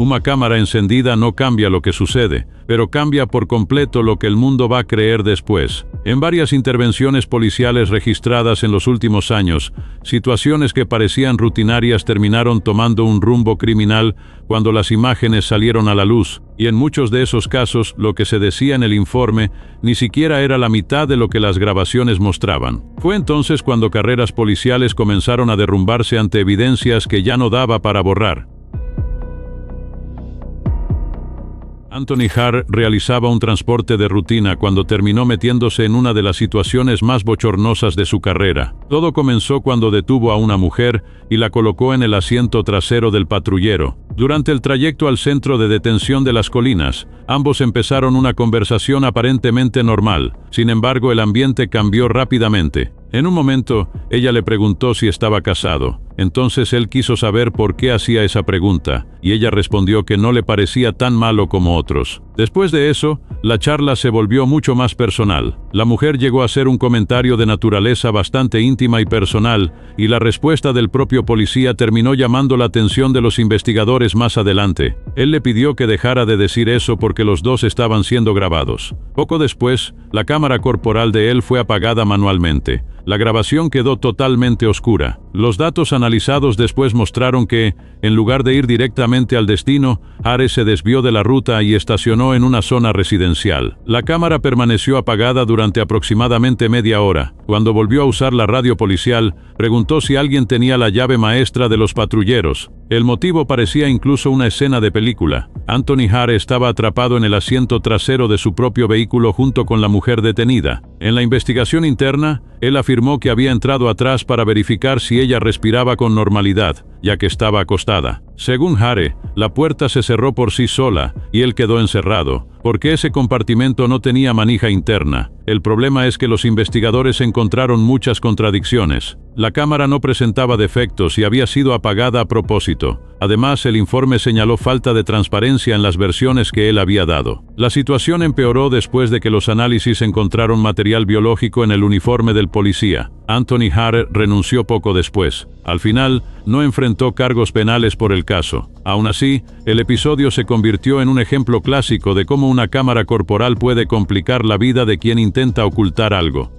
Una cámara encendida no cambia lo que sucede, pero cambia por completo lo que el mundo va a creer después. En varias intervenciones policiales registradas en los últimos años, situaciones que parecían rutinarias terminaron tomando un rumbo criminal cuando las imágenes salieron a la luz, y en muchos de esos casos lo que se decía en el informe ni siquiera era la mitad de lo que las grabaciones mostraban. Fue entonces cuando carreras policiales comenzaron a derrumbarse ante evidencias que ya no daba para borrar. Anthony Hare realizaba un transporte de rutina cuando terminó metiéndose en una de las situaciones más bochornosas de su carrera. Todo comenzó cuando detuvo a una mujer y la colocó en el asiento trasero del patrullero. Durante el trayecto al centro de detención de las colinas, ambos empezaron una conversación aparentemente normal. Sin embargo, el ambiente cambió rápidamente. En un momento, ella le preguntó si estaba casado. Entonces él quiso saber por qué hacía esa pregunta, y ella respondió que no le parecía tan malo como otros. Después de eso, la charla se volvió mucho más personal. La mujer llegó a hacer un comentario de naturaleza bastante íntima y personal, y la respuesta del propio policía terminó llamando la atención de los investigadores más adelante. Él le pidió que dejara de decir eso porque los dos estaban siendo grabados. Poco después, la cámara corporal de él fue apagada manualmente. La grabación quedó totalmente oscura. Los datos analizados después mostraron que, en lugar de ir directamente al destino, Hare se desvió de la ruta y estacionó en una zona residencial. La cámara permaneció apagada durante aproximadamente media hora. Cuando volvió a usar la radio policial, preguntó si alguien tenía la llave maestra de los patrulleros. El motivo parecía incluso una escena de película. Anthony Hare estaba atrapado en el asiento trasero de su propio vehículo junto con la mujer detenida. En la investigación interna, él afirmó que había entrado atrás para verificar si ella respiraba con normalidad, ya que estaba acostada. Según Hare, la puerta se cerró por sí sola y él quedó encerrado, porque ese compartimento no tenía manija interna. El problema es que los investigadores encontraron muchas contradicciones. La cámara no presentaba defectos y había sido apagada a propósito. Además, el informe señaló falta de transparencia en las versiones que él había dado. La situación empeoró después de que los análisis encontraron material biológico en el uniforme del policía. Anthony Hare renunció poco después. Al final, no enfrentó cargos penales por el caso. Aún así, el episodio se convirtió en un ejemplo clásico de cómo una cámara corporal puede complicar la vida de quien intenta ocultar algo.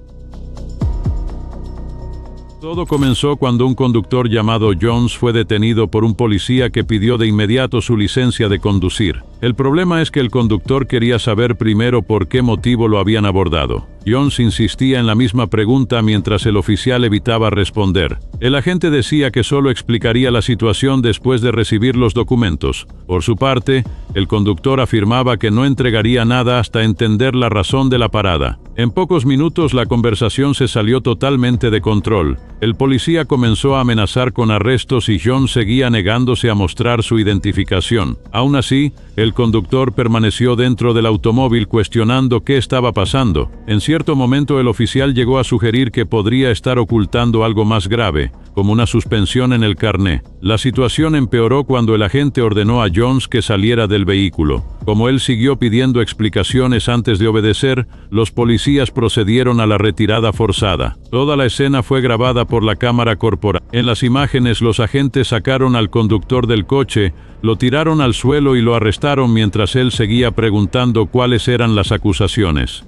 Todo comenzó cuando un conductor llamado Jones fue detenido por un policía que pidió de inmediato su licencia de conducir. El problema es que el conductor quería saber primero por qué motivo lo habían abordado. Jones insistía en la misma pregunta mientras el oficial evitaba responder. El agente decía que solo explicaría la situación después de recibir los documentos. Por su parte, el conductor afirmaba que no entregaría nada hasta entender la razón de la parada. En pocos minutos la conversación se salió totalmente de control. El policía comenzó a amenazar con arrestos y Jones seguía negándose a mostrar su identificación. Aún así, el conductor permaneció dentro del automóvil cuestionando qué estaba pasando. En cierto momento el oficial llegó a sugerir que podría estar ocultando algo más grave, como una suspensión en el carné. La situación empeoró cuando el agente ordenó a Jones que saliera del vehículo. Como él siguió pidiendo explicaciones antes de obedecer, los policías procedieron a la retirada forzada. Toda la escena fue grabada por la cámara corporal. En las imágenes, los agentes sacaron al conductor del coche, lo tiraron al suelo y lo arrestaron mientras él seguía preguntando cuáles eran las acusaciones.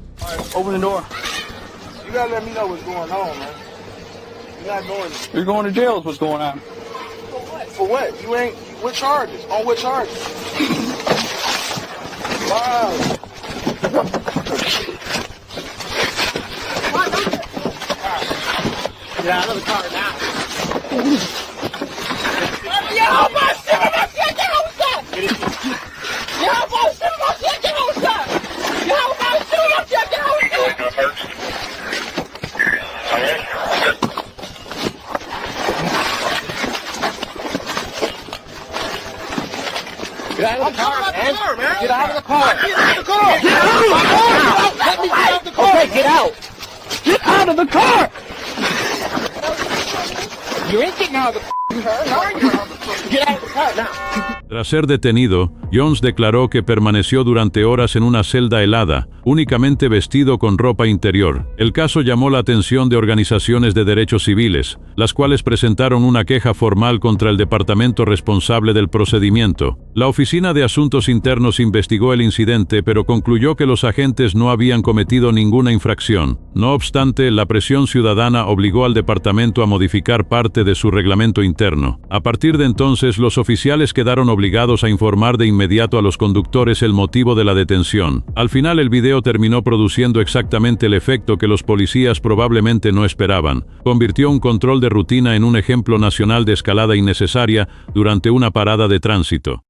Open the door. You gotta let me know what's going on, man. You're not doing it. You're going to jail is what's going on. For what? For what? You ain't... What charges? On what charges? Wow. Get out of the car now. Ya, máximo, máximo, ya, usted. Ya, máximo, máximo, ya, usted. Ya, máximo, máximo, ya, usted. Get out of the car, man. Get out of the car. Get out of the car. Get out of the car. Let me get out the car. Okay, get out. Get out of the car! You ain't getting out of the car. Now you're out of the car. Get out of the car now. Tras ser detenido, Jones declaró que permaneció durante horas en una celda helada, únicamente vestido con ropa interior. El caso llamó la atención de organizaciones de derechos civiles, las cuales presentaron una queja formal contra el departamento responsable del procedimiento. La Oficina de Asuntos Internos investigó el incidente, pero concluyó que los agentes no habían cometido ninguna infracción. No obstante, la presión ciudadana obligó al departamento a modificar parte de su reglamento interno. A partir de entonces, los oficiales quedaron obligados a informar de inmediato a los conductores el motivo de la detención. Al final, el video terminó produciendo exactamente el efecto que los policías probablemente no esperaban. Convirtió un control de rutina en un ejemplo nacional de escalada innecesaria durante una parada de tránsito.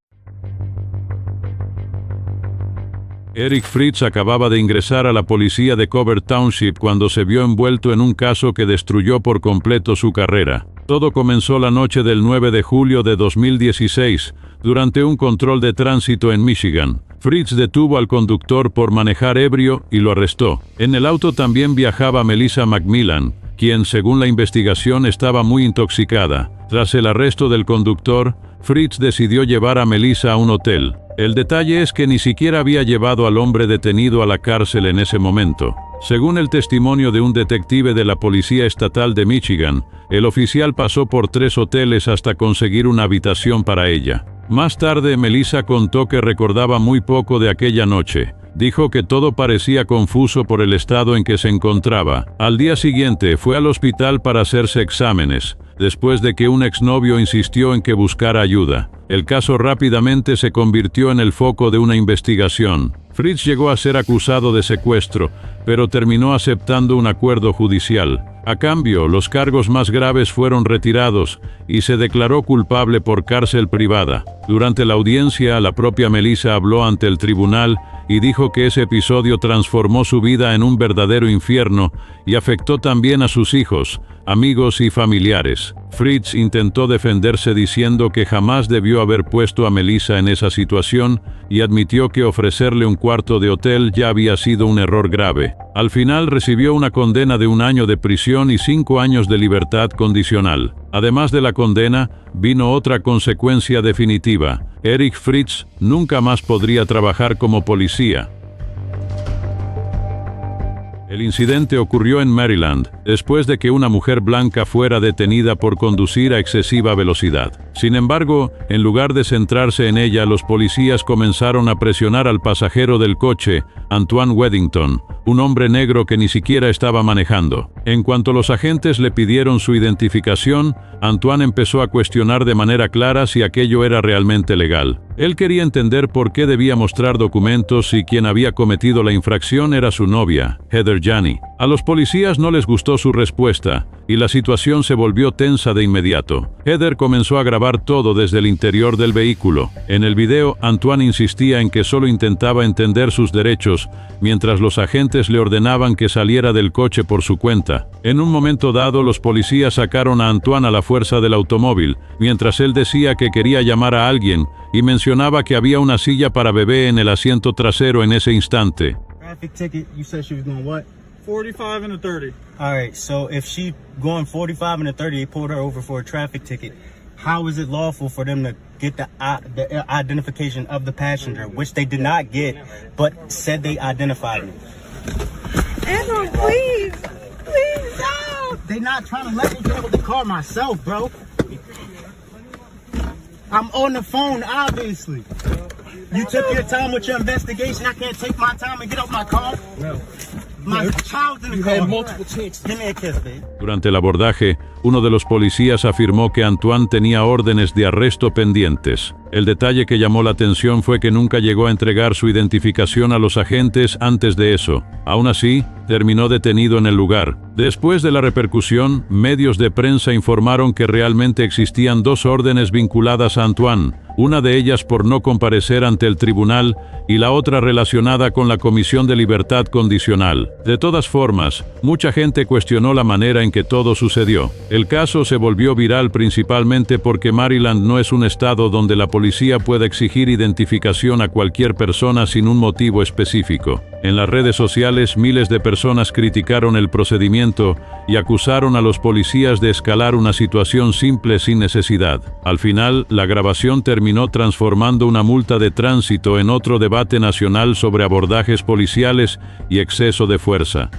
Eric Fritz acababa de ingresar a la policía de Covert Township cuando se vio envuelto en un caso que destruyó por completo su carrera. Todo comenzó la noche del 9 de julio de 2016, durante un control de tránsito en Michigan. Fritz detuvo al conductor por manejar ebrio y lo arrestó. En el auto también viajaba Melissa McMillan, quien, según la investigación, estaba muy intoxicada. Tras el arresto del conductor, Fritz decidió llevar a Melissa a un hotel. El detalle es que ni siquiera había llevado al hombre detenido a la cárcel en ese momento. Según el testimonio de un detective de la Policía Estatal de Michigan, el oficial pasó por 3 hoteles hasta conseguir una habitación para ella. Más tarde, Melissa contó que recordaba muy poco de aquella noche. Dijo que todo parecía confuso por el estado en que se encontraba. Al día siguiente, fue al hospital para hacerse exámenes, después de que un exnovio insistió en que buscara ayuda. El caso rápidamente se convirtió en el foco de una investigación. Fritz llegó a ser acusado de secuestro, pero terminó aceptando un acuerdo judicial. A cambio, los cargos más graves fueron retirados y se declaró culpable por cárcel privada. Durante la audiencia, la propia Melissa habló ante el tribunal y dijo que ese episodio transformó su vida en un verdadero infierno y afectó también a sus hijos, amigos y familiares. Fritz intentó defenderse diciendo que jamás debió haber puesto a Melissa en esa situación y admitió que ofrecerle un cuarto de hotel ya había sido un error grave. Al final recibió una condena de 1 año de prisión y 5 años de libertad condicional. Además de la condena, vino otra consecuencia definitiva. Eric Fritz nunca más podría trabajar como policía. El incidente ocurrió en Maryland, después de que una mujer blanca fuera detenida por conducir a excesiva velocidad. Sin embargo, en lugar de centrarse en ella, los policías comenzaron a presionar al pasajero del coche, Antoine Weddington, un hombre negro que ni siquiera estaba manejando. En cuanto los agentes le pidieron su identificación, Antoine empezó a cuestionar de manera clara si aquello era realmente legal. Él quería entender por qué debía mostrar documentos si quien había cometido la infracción era su novia, Heather Janney. A los policías no les gustó su respuesta, y la situación se volvió tensa de inmediato. Heather comenzó a grabar todo desde el interior del vehículo. En el video, Antoine insistía en que solo intentaba entender sus derechos, mientras los agentes le ordenaban que saliera del coche por su cuenta. En un momento dado, los policías sacaron a Antoine a la fuerza del automóvil, mientras él decía que quería llamar a alguien, y mencionaba que había una silla para bebé en el asiento trasero en ese instante. Traffic ticket, you said she was going what? 45 and a 30. All right, so if she going 45 and a 30, they pulled her over for a traffic ticket. How is it lawful for them to get the identification of the passenger, which they did not get, but said they identified me? Andrew, please, please, no. They not trying to let me get with the car myself, bro. I'm on the phone, obviously. You took your time with your investigation. I can't take my time and get off my car. No. My child's in the You car. had multiple chances. Give me a kiss, babe. Durante el abordaje, uno de los policías afirmó que Antoine tenía órdenes de arresto pendientes. El detalle que llamó la atención fue que nunca llegó a entregar su identificación a los agentes antes de eso. Aún así, terminó detenido en el lugar. Después de la repercusión, medios de prensa informaron que realmente existían 2 órdenes vinculadas a Antoine, una de ellas por no comparecer ante el tribunal y la otra relacionada con la Comisión de Libertad Condicional. De todas formas, mucha gente cuestionó la manera en que todo sucedió. El caso se volvió viral principalmente porque Maryland no es un estado donde la policía pueda exigir identificación a cualquier persona sin un motivo específico. En las redes sociales, miles de personas criticaron el procedimiento y acusaron a los policías de escalar una situación simple sin necesidad. Al final, la grabación terminó transformando una multa de tránsito en otro debate nacional sobre abordajes policiales y exceso de fuerza.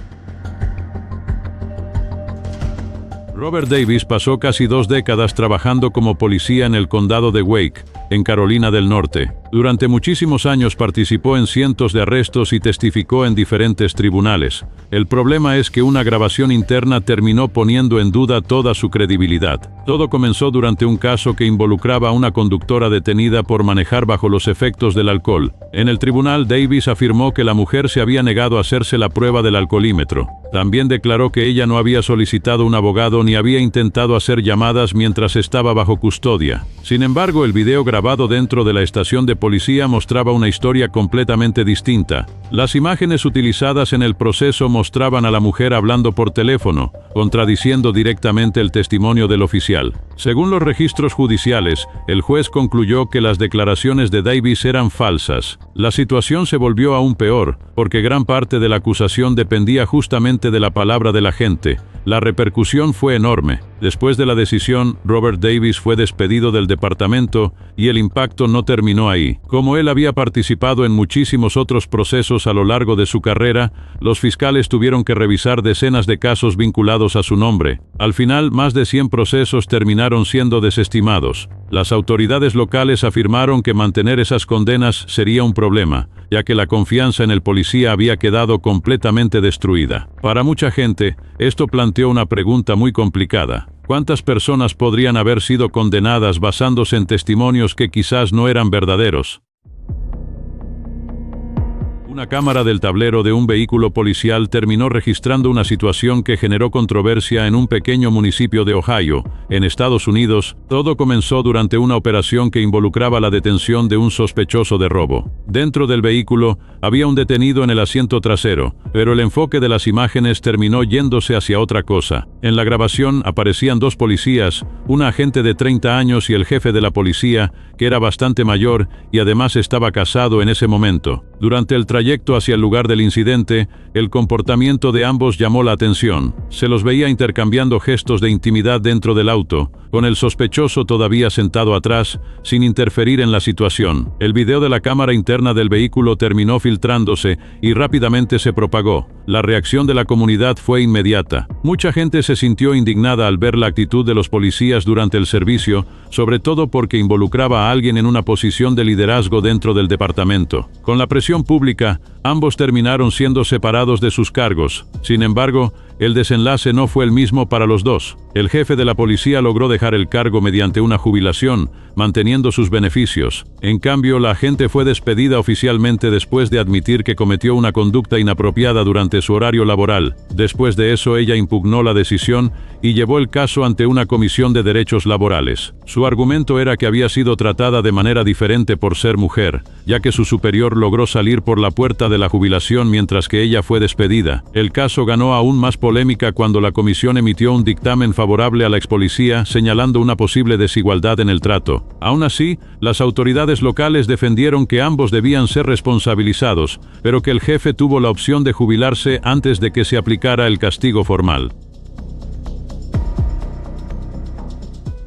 Robert Davis pasó casi 2 décadas trabajando como policía en el condado de Wake, en Carolina del Norte. Durante muchísimos años participó en cientos de arrestos y testificó en diferentes tribunales. El problema es que una grabación interna terminó poniendo en duda toda su credibilidad. Todo comenzó durante un caso que involucraba a una conductora detenida por manejar bajo los efectos del alcohol. En el tribunal, Davis afirmó que la mujer se había negado a hacerse la prueba del alcoholímetro. También declaró que ella no había solicitado un abogado ni había intentado hacer llamadas mientras estaba bajo custodia. Sin embargo, el video grabado dentro de la estación de policía mostraba una historia completamente distinta. Las imágenes utilizadas en el proceso mostraban a la mujer hablando por teléfono, contradiciendo directamente el testimonio del oficial. Según los registros judiciales, el juez concluyó que las declaraciones de Davis eran falsas. La situación se volvió aún peor, porque gran parte de la acusación dependía justamente de la palabra del agente. La repercusión fue enorme. Después de la decisión, Robert Davis fue despedido del departamento y el impacto no terminó ahí. Como él había participado en muchísimos otros procesos a lo largo de su carrera, los fiscales tuvieron que revisar decenas de casos vinculados a su nombre. Al final, más de 100 procesos terminaron siendo desestimados. Las autoridades locales afirmaron que mantener esas condenas sería un problema, ya que la confianza en el policía había quedado completamente destruida. Para mucha gente, esto planteó una pregunta muy complicada. ¿Cuántas personas podrían haber sido condenadas basándose en testimonios que quizás no eran verdaderos? Una cámara del tablero de un vehículo policial terminó registrando una situación que generó controversia en un pequeño municipio de Ohio, en Estados Unidos. Todo comenzó durante una operación que involucraba la detención de un sospechoso de robo. Dentro del vehículo había un detenido en el asiento trasero, pero el enfoque de las imágenes terminó yéndose hacia otra cosa. En la grabación aparecían 2 policías, un agente de 30 años y el jefe de la policía, que era bastante mayor y además estaba casado en ese momento. Durante el trayecto hacia el lugar del incidente, el comportamiento de ambos llamó la atención. Se los veía intercambiando gestos de intimidad dentro del auto, con el sospechoso todavía sentado atrás, sin interferir en la situación. El video de la cámara interna del vehículo terminó filtrándose y rápidamente se propagó. La reacción de la comunidad fue inmediata. Mucha gente se sintió indignada al ver la actitud de los policías durante el servicio, sobre todo porque involucraba a alguien en una posición de liderazgo dentro del departamento. Con la presión pública, ambos terminaron siendo separados de sus cargos. Sin embargo, el desenlace no fue el mismo para los dos. El jefe de la policía logró dejar el cargo mediante una jubilación, manteniendo sus beneficios. En cambio, la agente fue despedida oficialmente después de admitir que cometió una conducta inapropiada durante su horario laboral. Después de eso, ella impugnó la decisión y llevó el caso ante una comisión de derechos laborales. Su argumento era que había sido tratada de manera diferente por ser mujer, ya que su superior logró salir por la puerta de la jubilación mientras que ella fue despedida. El caso ganó aún más polémica cuando la comisión emitió un dictamen favorable a la expolicía, señalando una posible desigualdad en el trato. Aún así, las autoridades locales defendieron que ambos debían ser responsabilizados, pero que el jefe tuvo la opción de jubilarse antes de que se aplicara el castigo formal.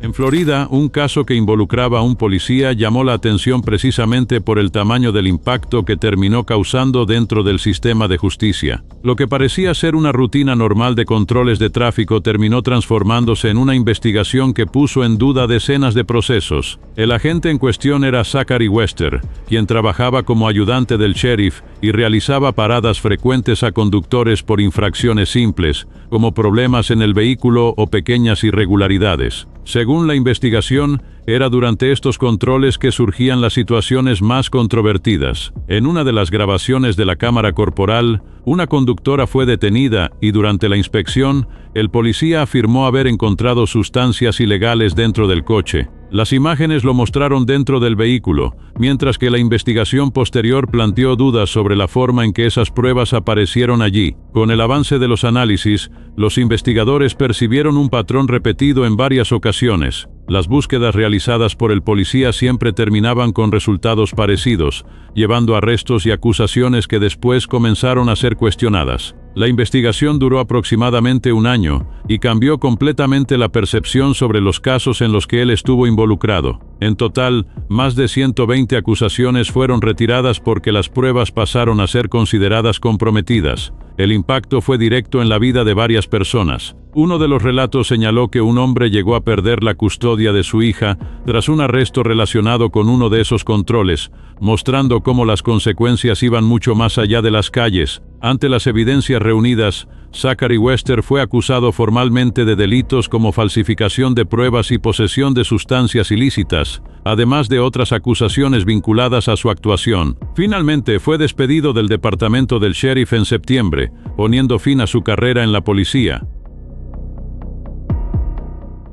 En Florida, un caso que involucraba a un policía llamó la atención precisamente por el tamaño del impacto que terminó causando dentro del sistema de justicia. Lo que parecía ser una rutina normal de controles de tráfico terminó transformándose en una investigación que puso en duda decenas de procesos. El agente en cuestión era Zachary Wester, quien trabajaba como ayudante del sheriff y realizaba paradas frecuentes a conductores por infracciones simples, como problemas en el vehículo o pequeñas irregularidades. Según la investigación, era durante estos controles que surgían las situaciones más controvertidas. En una de las grabaciones de la cámara corporal, una conductora fue detenida y durante la inspección, el policía afirmó haber encontrado sustancias ilegales dentro del coche. Las imágenes lo mostraron dentro del vehículo, mientras que la investigación posterior planteó dudas sobre la forma en que esas pruebas aparecieron allí. Con el avance de los análisis, los investigadores percibieron un patrón repetido en varias ocasiones. Las búsquedas realizadas por el policía siempre terminaban con resultados parecidos, llevando a arrestos y acusaciones que después comenzaron a ser cuestionadas. La investigación duró aproximadamente un año y cambió completamente la percepción sobre los casos en los que él estuvo involucrado. En total, más de 120 acusaciones fueron retiradas porque las pruebas pasaron a ser consideradas comprometidas. El impacto fue directo en la vida de varias personas. Uno de los relatos señaló que un hombre llegó a perder la custodia de su hija tras un arresto relacionado con uno de esos controles, mostrando cómo las consecuencias iban mucho más allá de las calles. Ante las evidencias reunidas, Zachary Wester fue acusado formalmente de delitos como falsificación de pruebas y posesión de sustancias ilícitas, además de otras acusaciones vinculadas a su actuación. Finalmente fue despedido del departamento del sheriff en septiembre, poniendo fin a su carrera en la policía.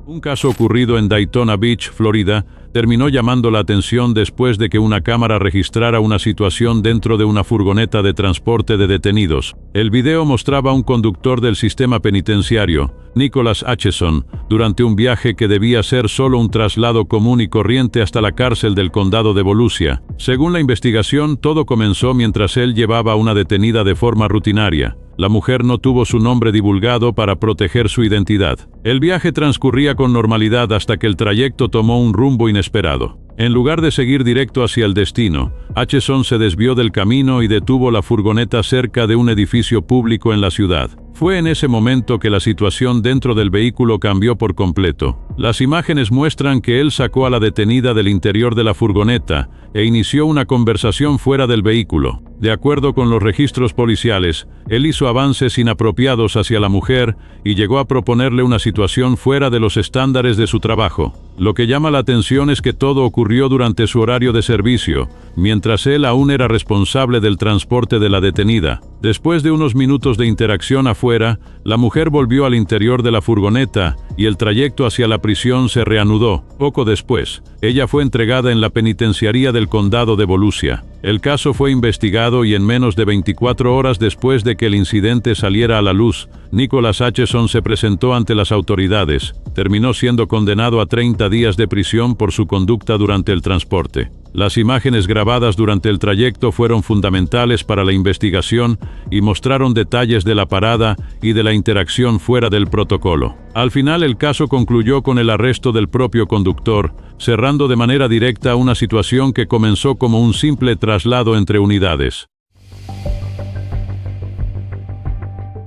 Un caso ocurrido en Daytona Beach, Florida, terminó llamando la atención después de que una cámara registrara una situación dentro de una furgoneta de transporte de detenidos. El video mostraba a un conductor del sistema penitenciario, Nicholas Acheson, durante un viaje que debía ser solo un traslado común y corriente hasta la cárcel del condado de Volusia. Según la investigación, todo comenzó mientras él llevaba a una detenida de forma rutinaria. La mujer no tuvo su nombre divulgado para proteger su identidad. El viaje transcurría con normalidad hasta que el trayecto tomó un rumbo inesperado. En lugar de seguir directo hacia el destino, Acheson se desvió del camino y detuvo la furgoneta cerca de un edificio público en la ciudad. Fue en ese momento que la situación dentro del vehículo cambió por completo. Las imágenes muestran que él sacó a la detenida del interior de la furgoneta e inició una conversación fuera del vehículo. De acuerdo con los registros policiales, él hizo avances inapropiados hacia la mujer y llegó a proponerle una situación fuera de los estándares de su trabajo. Lo que llama la atención es que todo ocurrió durante su horario de servicio, mientras él aún era responsable del transporte de la detenida. Después de unos minutos de interacción afuera, la mujer volvió al interior de la furgoneta y el trayecto hacia la prisión se reanudó. Poco después, ella fue entregada en la penitenciaría del condado de Volusia. El caso fue investigado y en menos de 24 horas después de que el incidente saliera a la luz, Nicholas Acheson se presentó ante las autoridades. Terminó siendo condenado a 30 días de prisión por su conducta durante el transporte. Las imágenes grabadas durante el trayecto fueron fundamentales para la investigación y mostraron detalles de la parada y de la interacción fuera del protocolo. Al final, el caso concluyó con el arresto del propio conductor, cerrando de manera directa una situación que comenzó como un simple traslado entre unidades.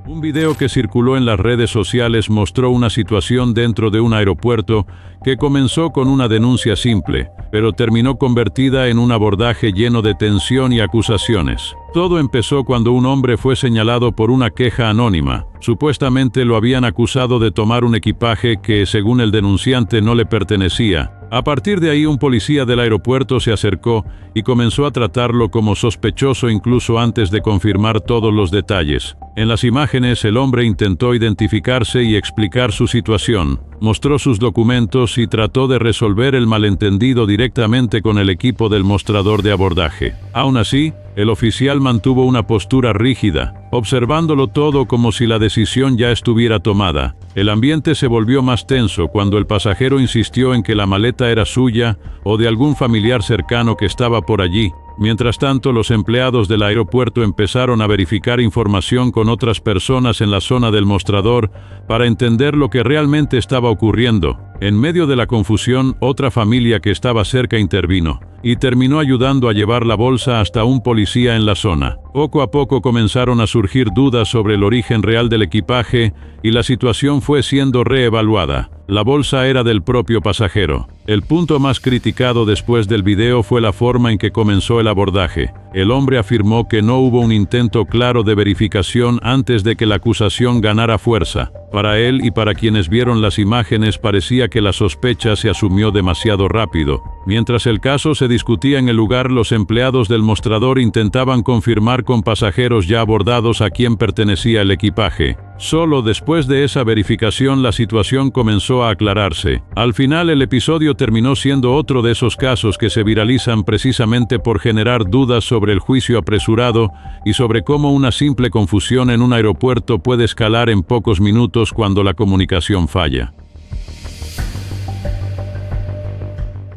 Un video que circuló en las redes sociales mostró una situación dentro de un aeropuerto que comenzó con una denuncia simple, pero terminó convertida en un abordaje lleno de tensión y acusaciones. Todo empezó cuando un hombre fue señalado por una queja anónima. Supuestamente lo habían acusado de tomar un equipaje que, según el denunciante, no le pertenecía. A partir de ahí, un policía del aeropuerto se acercó y comenzó a tratarlo como sospechoso incluso antes de confirmar todos los detalles. En las imágenes, el hombre intentó identificarse y explicar su situación. Mostró sus documentos y trató de resolver el malentendido directamente con el equipo del mostrador de abordaje. Aún así, el oficial mantuvo una postura rígida, observándolo todo como si la decisión ya estuviera tomada. El ambiente se volvió más tenso cuando el pasajero insistió en que la maleta era suya o de algún familiar cercano que estaba por allí. Mientras tanto, los empleados del aeropuerto empezaron a verificar información con otras personas en la zona del mostrador para entender lo que realmente estaba ocurriendo. En medio de la confusión, otra familia que estaba cerca intervino y terminó ayudando a llevar la bolsa hasta un policía en la zona. Poco a poco comenzaron a surgir dudas sobre el origen real del equipaje y la situación fue siendo reevaluada. La bolsa era del propio pasajero. El punto más criticado después del video fue la forma en que comenzó el abordaje. El hombre afirmó que no hubo un intento claro de verificación antes de que la acusación ganara fuerza. Para él y para quienes vieron las imágenes parecía que la sospecha se asumió demasiado rápido. Mientras el caso se discutía en el lugar, los empleados del mostrador intentaban confirmar con pasajeros ya abordados a quién pertenecía el equipaje. Solo después de esa verificación la situación comenzó comenzó a aclararse. Al final, el episodio terminó siendo otro de esos casos que se viralizan precisamente por generar dudas sobre el juicio apresurado y sobre cómo una simple confusión en un aeropuerto puede escalar en pocos minutos cuando la comunicación falla.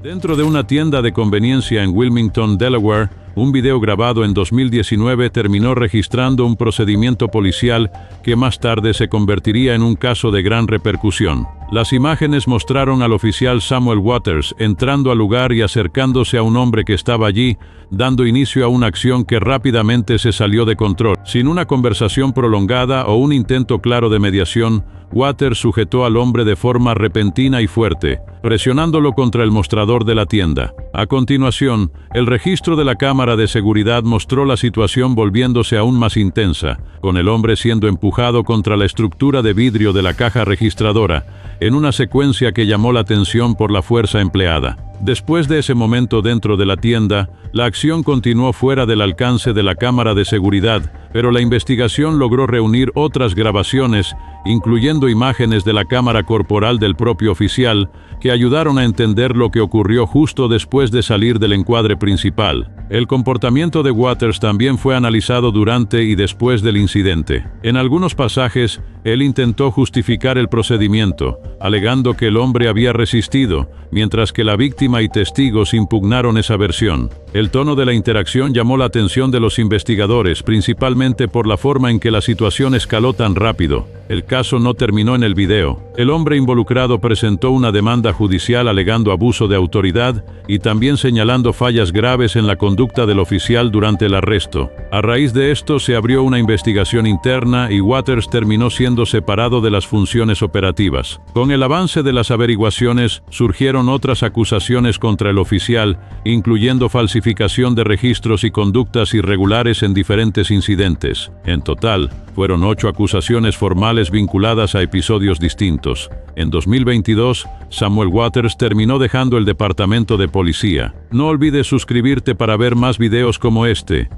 Dentro de una tienda de conveniencia en Wilmington, Delaware, un video grabado en 2019 terminó registrando un procedimiento policial que más tarde se convertiría en un caso de gran repercusión. Las imágenes mostraron al oficial Samuel Waters entrando al lugar y acercándose a un hombre que estaba allí, dando inicio a una acción que rápidamente se salió de control. Sin una conversación prolongada o un intento claro de mediación, Waters sujetó al hombre de forma repentina y fuerte, presionándolo contra el mostrador de la tienda. A continuación, el registro de la cámara de seguridad mostró la situación volviéndose aún más intensa, con el hombre siendo empujado contra la estructura de vidrio de la caja registradora, en una secuencia que llamó la atención por la fuerza empleada. Después de ese momento dentro de la tienda, la acción continuó fuera del alcance de la cámara de seguridad, pero la investigación logró reunir otras grabaciones, incluyendo imágenes de la cámara corporal del propio oficial, que ayudaron a entender lo que ocurrió justo después de salir del encuadre principal. El comportamiento de Waters también fue analizado durante y después del incidente. En algunos pasajes, él intentó justificar el procedimiento, alegando que el hombre había resistido, mientras que la víctima y testigos impugnaron esa versión. El tono de la interacción llamó la atención de los investigadores, principalmente por la forma en que la situación escaló tan rápido. El caso no terminó en el video. El hombre involucrado presentó una demanda judicial alegando abuso de autoridad y también señalando fallas graves en la conducta del oficial durante el arresto. A raíz de esto se abrió una investigación interna y Waters terminó siendo separado de las funciones operativas. Con el avance de las averiguaciones, surgieron otras acusaciones contra el oficial, incluyendo falsificación de registros y conductas irregulares en diferentes incidentes. En total, fueron 8 acusaciones formales vinculadas a episodios distintos. En 2022, Samuel Waters terminó dejando el departamento de policía. No olvides suscribirte para ver más videos como este.